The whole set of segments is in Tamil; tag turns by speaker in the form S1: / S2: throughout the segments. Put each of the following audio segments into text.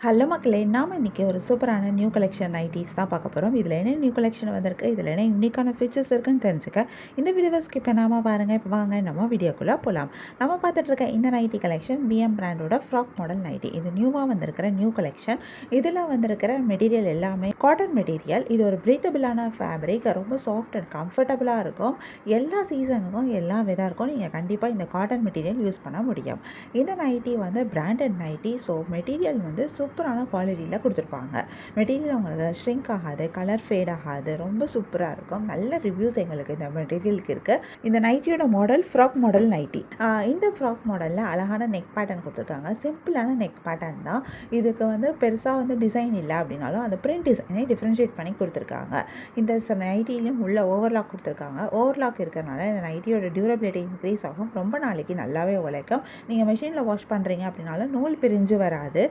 S1: ஹலோ மக்களே! நாம இன்னைக்கு ஒரு சூப்பரான நியூ கலெக்ஷன் நைட்டீஸ் தான் பார்க்க போறோம். இதில என்ன நியூ கலெக்ஷன் வந்திருக்கு, இதில என்ன யூனிக்கான ஃபீச்சர்ஸ் இருக்குன்னு தெரிஞ்சுக்க, இந்த வீடியோவ ஸ்கிப் பண்ணாம பாருங்க. இப்போ வாங்க நம்ம வீடியோக்குள்ள போலாம். நம்ம பார்த்துட்டு இருக்க இந்த நைட்டி கலெக்ஷன் பிஎம் பிராண்டோட ஃப்ராக் மாடல் நைட்டி. இது நியூவா வந்திருக்கிற நியூ கலெக்ஷன். இதில வந்திருக்கிற மெட்டீரியல் எல்லாமே காட்டன் மெட்டீரியல். இது ஒரு பிரீத்தபிளான ஃபேப்ரிக். ரொம்ப சாஃப்ட் அண்ட் கம்ஃபர்டபுளா இருக்கும். எல்லா சீசனுக்கும் எல்லா வெதா இருக்கும். நீங்க கண்டிப்பா இந்த காட்டன் மெட்டீரியல் யூஸ் பண்ண முடியும். இந்த நைட்டி வந்து பிராண்டட் நைட்டி. ஸோ மெட்டீரியல் வந்து சூப்பரான குவாலிட்டியில் கொடுத்துருப்பாங்க. மெட்டீரியல் உங்களுக்கு ஷ்ரிங்க் ஆகாது, கலர் ஃபேட் ஆகாது, ரொம்ப சூப்பராக இருக்கும். நல்ல ரிவ்யூஸ் எங்களுக்கு இந்த மெட்டீரியலுக்கு இருக்குது. இந்த நைட்டியோட மாடல் ஃப்ராக் மாடல் நைட்டி. இந்த ஃப்ராக் மாடலில் அழகான நெக் பேட்டர்ன் கொடுத்துருக்காங்க. சிம்பிளான நெக் பேட்டர்ன் தான். இதுக்கு வந்து பெருசாக வந்து டிசைன் இல்லை அப்படின்னாலும் அந்த பிரிண்ட் டிசைனை டிஃப்ரென்ஷியேட் பண்ணி கொடுத்துருக்காங்க. இந்த நைட்டிலையும் உள்ள ஓவர்லாக் கொடுத்துருக்காங்க. ஓவர்லாக் இருக்கிறனால இந்த நைட்டியோட டியூரபிலிட்டி இன்க்ரீஸ் ஆகும். ரொம்ப நாளைக்கு நல்லாவே உழைக்கும். நீங்கள் மிஷினில் வாஷ் பண்ணுறீங்க அப்படின்னாலும் நூல் பிரிஞ்சு வராது.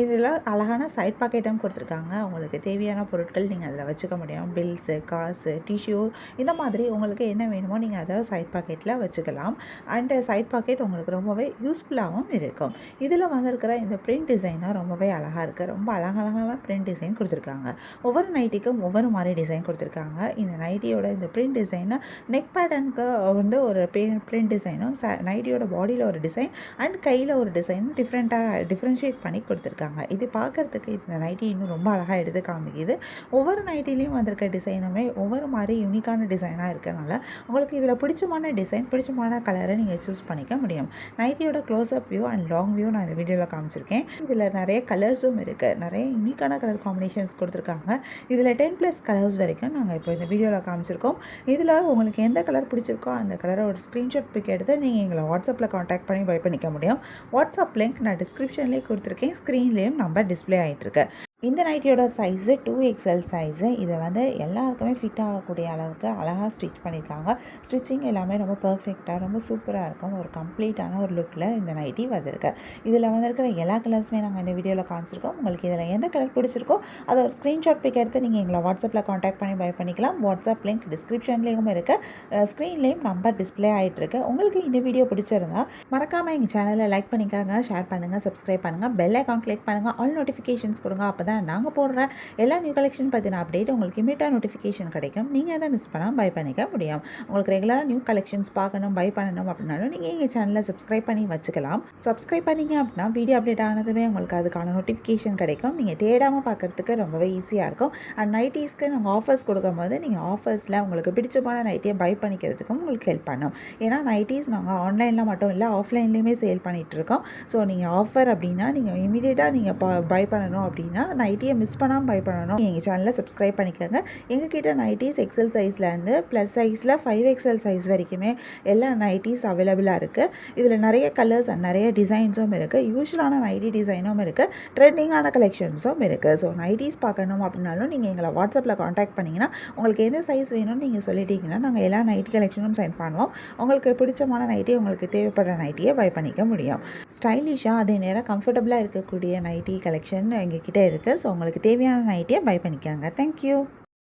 S1: இதில் அழகான சைட் பாக்கெட்டும் கொடுத்துருக்காங்க. உங்களுக்கு தேவையான பொருட்கள் நீங்கள் அதில் வச்சுக்க முடியும். பில்ஸு, காசு, டிஷ்யூ, இந்த மாதிரி உங்களுக்கு என்ன வேணுமோ நீங்கள் அதை சைட் பாக்கெட்டில் வச்சுக்கலாம். அண்டு சைட் பாக்கெட் உங்களுக்கு ரொம்பவே யூஸ்ஃபுல்லாகவும் இருக்கும். இதில் வந்திருக்கிற இந்த பிரிண்ட் டிசைனும் ரொம்பவே அழகாக இருக்குது. ரொம்ப அழகழகான பிரிண்ட் டிசைன் கொடுத்துருக்காங்க. ஒவ்வொரு நைட்டிக்கும் ஒவ்வொரு மாதிரி டிசைன் கொடுத்துருக்காங்க. இந்த நைட்டியோட இந்த பிரிண்ட் டிசைனை நெக் பேட்டர்னுக்கு வந்து ஒரு பிரிண்ட் டிசைனும், நைட்டியோட பாடியில் ஒரு டிசைன் அண்ட் கையில் ஒரு டிசைன் டிஃப்ரென்ஷியேட் பண்ணி கொடுத்துருக்காங்க. இது பார்க்குறதுக்கு இந்த நைட்டி இன்னும் ரொம்ப அழகாக எடுத்து காமிக்குது. ஒவ்வொரு நைட்டிலையும் வந்திருக்க டிசைனுமே ஒவ்வொரு மாதிரி யூனிக்கான டிசைனாக இருக்கிறனால உங்களுக்கு இதில் பிடிச்சமான டிசைன், பிடிச்சமான கலரை நீங்கள் சூஸ் பண்ணிக்க முடியும். நைட்டியோட close up view and long view நான் இந்த வீடியோவில் காமிச்சிருக்கேன். இதில் நிறைய கலர்ஸும் இருக்குது. நிறைய யூனிக்கான கலர் காம்பினேஷன்ஸ் கொடுத்துருக்காங்க. இதில் 10+ கலர்ஸ் வரைக்கும் நாங்கள் இப்போ இந்த வீடியோவில் காமிச்சிருக்கோம். இதில் உங்களுக்கு எந்த கலர் பிடிச்சிருக்கோ அந்த கலரை ஒரு ஸ்க்ரீன்ஷாட் பிக் எடுத்து நீங்கள் எங்களை வாட்ஸ்அப்பில் காண்டாக்ட் பண்ணி பை பண்ணிக்க முடியும். வாட்ஸ்அப் லிங்க் நான் டிஸ்கிரிப்ஷன்லேயே கொடுத்துருக்கேன். ஸ்க்ரீன்லேயும் நம்பர் டிஸ்ப்ளே ஆகிட்டுருக்கு. இந்த நைட்டியோட சைஸு 2XL சைஸு. இதை வந்து எல்லாருக்குமே ஃபிட் ஆகக்கூடிய அளவுக்கு அழகாக ஸ்டிச் பண்ணியிருக்காங்க. ஸ்டிச்சிங் எல்லாமே ரொம்ப பர்ஃபெக்டாக, ரொம்ப சூப்பராக இருக்கும். ஒரு கம்ப்ளீட்டான ஒரு லுக்கில் இந்த நைட்டி வந்திருக்கு. இதில் வந்திருக்கிற எல்லா கலர்ஸுமே நாங்கள் இந்த வீடியோவில் காமிச்சிருக்கோம். உங்களுக்கு இதில் எந்த கலர் பிடிச்சிருக்கோ அதை ஒரு ஸ்க்ரீன்ஷாட் பிக் எடுத்து நீங்கள் எங்களை வாட்ஸ்அப்பில் காண்டாக்ட் பண்ணி பை பண்ணிக்கலாம். வாட்ஸ்அப் லிங்க் டிஸ்கிரிப்ஷன்லேயும் இருக்குது. ஸ்க்ரீன்லேயும் நம்பர் டிஸ்ப்ளே ஆகிட்டுருக்கு. உங்களுக்கு இந்த வீடியோ பிடிச்சிருந்தா மறக்காமல் எங்கள் சேனலை லைக் பண்ணிக்காங்க, ஷேர் பண்ணுங்கள், சப்ஸ்கிரைப் பண்ணுங்கள், பெல் ஐக்கான் கிளிக் பண்ணுங்கள், ஆல் நோட்டிஃபிகேஷன்ஸ் கொடுங்க. அப்போ தான் நாங்கள் போடுற எல்லா நியூ கலெக்ஷன் பற்றின அப்டேட் உங்களுக்கு இமீடியட்டாக நோட்டிஃபிகேஷன் கிடைக்கும். நீங்கள் அதை மிஸ் பண்ணாமல் பை பண்ணிக்க முடியும். உங்களுக்கு ரெகுலராக நியூ கலெக்ஷன்ஸ் பார்க்கணும், பை பண்ணணும் அப்படின்னாலும் நீங்கள் எங்கள் சேனலை சப்ஸ்கிரைப் பண்ணி வச்சுக்கலாம். சப்ஸ்கிரைப் பண்ணிங்க அப்படின்னா வீடியோ அப்டேட் ஆனதுமே உங்களுக்கு அதுக்கான நோட்டிஃபிகேஷன் கிடைக்கும். நீங்கள் தேடாமல் பார்க்குறதுக்கு ரொம்பவே ஈஸியாக இருக்கும். அண்ட் நைட்டீஸ்க்கு நாங்கள் ஆஃபர்ஸ் கொடுக்கும்போது நீங்கள் ஆஃபர்ஸில் உங்களுக்கு பிடிச்சமான நைட்டியை பை பண்ணிக்கிறதுக்கும் உங்களுக்கு ஹெல்ப் பண்ணும். ஏன்னா நைட்டீஸ் நாங்கள் ஆன்லைனில் மட்டும் இல்லை, ஆஃப்லைன்லேயுமே சேல் பண்ணிகிட்ருக்கோம். ஸோ நீங்கள் ஆஃபர் அப்படின்னா நீங்கள் இமீடியட்டாக நீங்கள் பை பண்ணணும் அப்படின்னா நைட்டியை மிஸ் பண்ணாமல் பை பண்ணணும். எங்கள் சேனலில் சப்ஸ்கிரைப் பண்ணிக்கோங்க. எங்ககிட்ட நைட்டிஸ் எக்ஸல் சைஸ்லேருந்து ப்ளஸ் சைஸில் 5XL சைஸ் வரைக்குமே எல்லா நைட்டிஸ் அவைலபிளாக இருக்குது. இதில் நிறைய கலர்ஸ் அண்ட் நிறைய டிசைன்ஸும் இருக்குது. யூஸ்வலான நைட்டி டிசைனும் இருக்குது, ட்ரெண்டிங்கான கலெக்ஷன்ஸும் இருக்குது. ஸோ நைட்டிஸ் பார்க்கணும் அப்படின்னாலும் நீங்கள் எங்களை வாட்ஸ்அப்பில் காண்டாக்ட் பண்ணிங்கன்னா உங்களுக்கு எந்த சைஸ் வேணும்னு நீங்கள் சொல்லிட்டீங்கன்னா நாங்கள் எல்லா நைட்டி கலெக்ஷனும் சென்ட் பண்ணுவோம். உங்களுக்கு பிடிச்சமான நைட்டி, உங்களுக்கு தேவைப்படுற நைட்டியை பை பண்ணிக்க முடியும். ஸ்டைலிஷாக அதே நேரம் கம்ஃபர்டபுளாக இருக்கக்கூடிய நைட்டி கலெக்ஷன் எங்ககிட்ட இருக்குது. ஸோ உங்களுக்கு தேவையான நைட்டியை பை பண்ணிக்கோங்க. தேங்க்யூ.